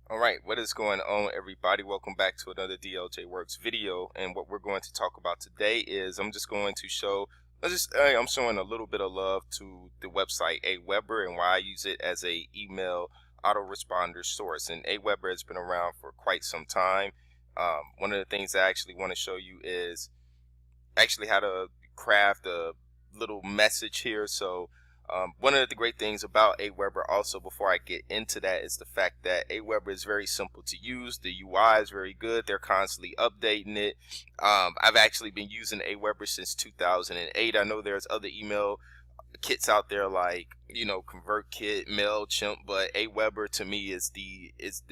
All right, what is going on, everybody? Welcome back to another dljworks video. And what we're going to talk about today is I'm just going to show, I'm showing a little bit of love to the website Aweber and why I use it as a email autoresponder source. And Aweber has been around for quite some time. One of the things I actually want to show you is actually how to craft a little message here. So one of the great things about Aweber also, before I get into that, is the fact that Aweber is very simple to use. The UI is very good. They're constantly updating it. I've actually been using Aweber since 2008. I know there's other email kits out there like, ConvertKit, MailChimp, but Aweber to me is the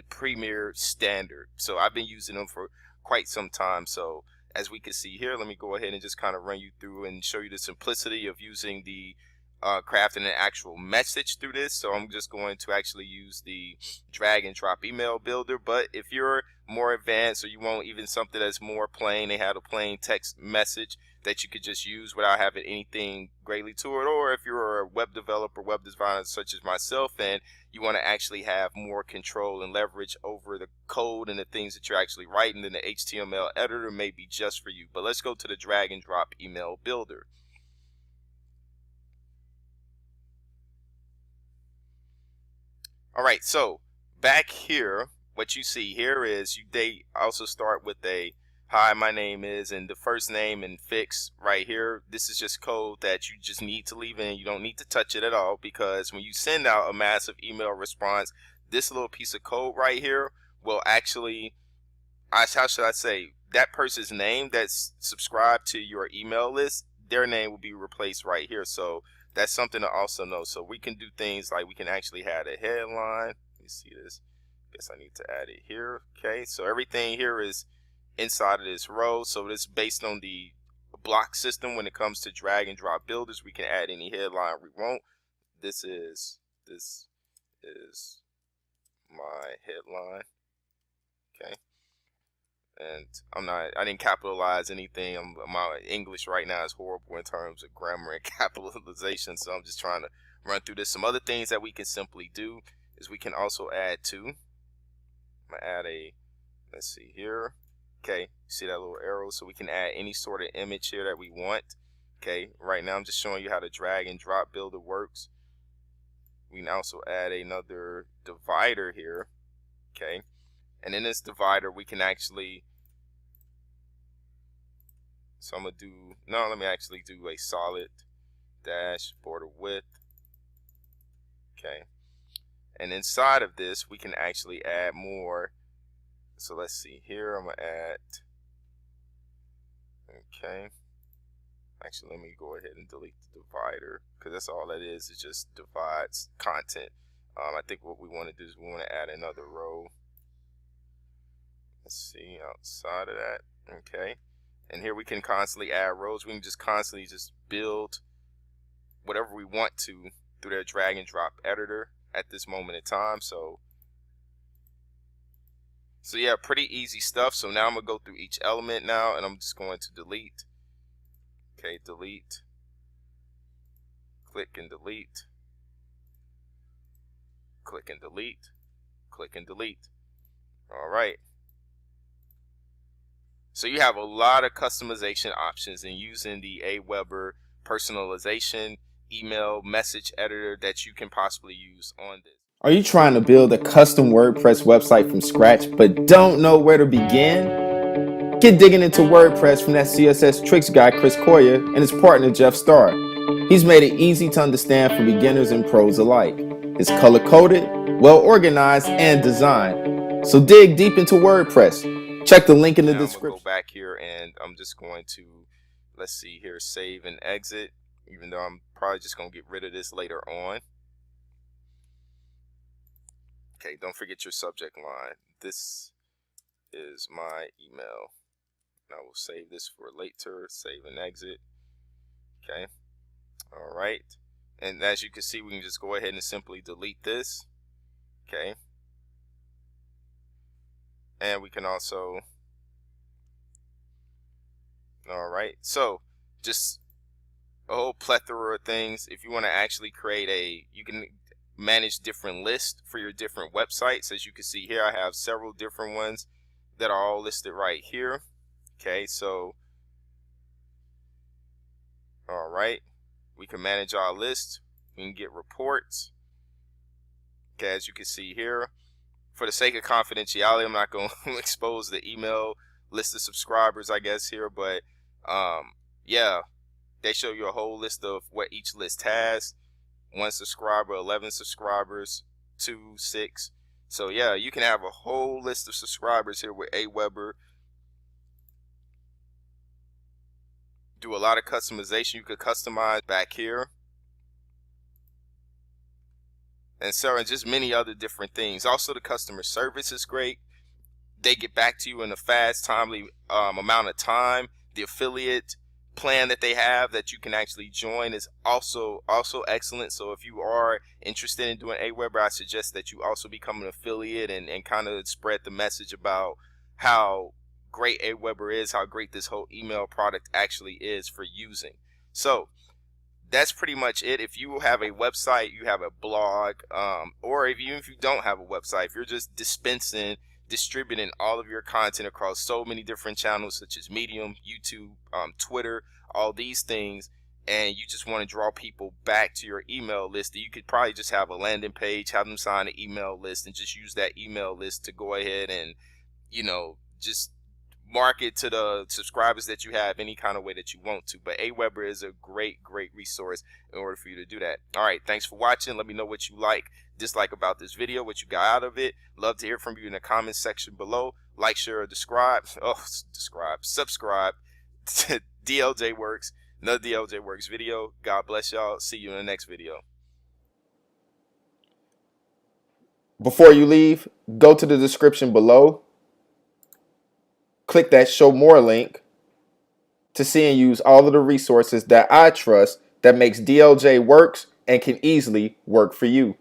premier standard. So I've been using them for quite some time. So as we can see here, let me go ahead and just kind of run you through and show you the simplicity of using the crafting an actual message through this. So I'm just going to actually use the drag and drop email builder. But if you're more advanced, or you want even something that's more plain, they have a plain text message that you could just use without having anything greatly to it. Or if you're a web developer, web designer such as myself, and you want to actually have more control and leverage over the code and the things that you're actually writing, then the HTML editor may be just for you. But let's go to the drag and drop email builder. All right, so back here, what you see here is they also start with a hi, my name is, and the first name and fix right here. This is just code that you just need to leave in. You don't need to touch it at all, because when you send out a massive email response, this little piece of code right here will actually, how should I say, that person's name that's subscribed to your email list, their name will be replaced right here. So that's something to also know. So we can do things like we can actually add a headline. Let me see this. Guess I need to add it here. Okay, so everything here is inside of this row. So this based on the block system. When it comes to drag and drop builders, we can add any headline we want. This is my headline. Okay. And I didn't capitalize anything. My English right now is horrible in terms of grammar and capitalization, so I'm just trying to run through this. Some other things that we can simply do is we can also add to. I'm gonna add let's see here. Okay, see that little arrow? So we can add any sort of image here that we want. Okay, right now I'm just showing you how the drag and drop builder works. We can also add another divider here. Okay. And in this divider, we can actually, so I'm going to do, no, let me actually do a solid dash border width. Okay. And inside of this, we can actually add more. So let's see here, I'm going to add, okay. Actually, let me go ahead and delete the divider, because that's all that is just divides content. I think what we want to do is we want to add another row. Let's see, outside of that, okay. And here we can constantly add rows. We can just constantly just build whatever we want to through their drag and drop editor at this moment in time. So yeah, pretty easy stuff. So now I'm gonna go through each element now, and I'm just going to delete. Okay, delete, click and delete, click and delete, click and delete. All right. So you have a lot of customization options in using the Aweber personalization email message editor that you can possibly use on this. Are you trying to build a custom WordPress website from scratch but don't know where to begin? Get digging into WordPress from that CSS tricks guy Chris Koya and his partner Jeff Starr. He's made it easy to understand for beginners and pros alike. It's color-coded, well-organized, and designed. So dig deep into WordPress. Check the link in the description. I'm going to go back here and I'm just going to, let's see here, save and exit, even though I'm probably just going to get rid of this later on. Okay, don't forget your subject line. This is my email. I will save this for later, save and exit. Okay, all right. And as you can see, we can just go ahead and simply delete this. Okay. And we can also, all right, so just a whole plethora of things. If you want to actually create you can manage different lists for your different websites. As you can see here, I have several different ones that are all listed right here. Okay, so all right, we can manage our list. We can get reports. Okay, as you can see here, for the sake of confidentiality, I'm not going to expose the email list of subscribers, I guess, here, but yeah, they show you a whole list of what each list has. 1 subscriber, 11 subscribers, 2, 6. So yeah, you can have a whole list of subscribers here with Aweber. Do a lot of customization. You could customize back here, and so and just many other different things. Also, the customer service is great. They get back to you in a fast, timely amount of time. The affiliate plan that they have that you can actually join is also excellent. So if you are interested in doing Aweber, I suggest that you also become an affiliate and kind of spread the message about how great Aweber is, how great this whole email product actually is for using. So that's pretty much it. If you have a website, you have a blog, or even if you don't have a website, if you're just distributing all of your content across so many different channels such as Medium, YouTube, Twitter, all these things, and you just want to draw people back to your email list, you could probably just have a landing page, have them sign an email list, and just use that email list to go ahead and, you know, just market to the subscribers that you have any kind of way that you want to. But Aweber is a great resource in order for you to do that. All right, thanks for watching. Let me know what you like, dislike about this video, what you got out of it. Love to hear from you in the comments section below. Like, share, or subscribe to dljworks, another dljworks video. God bless y'all. See you in the next video. Before you leave, go to the description below. Click that show more link to see and use all of the resources that I trust that makes DLJ works and can easily work for you.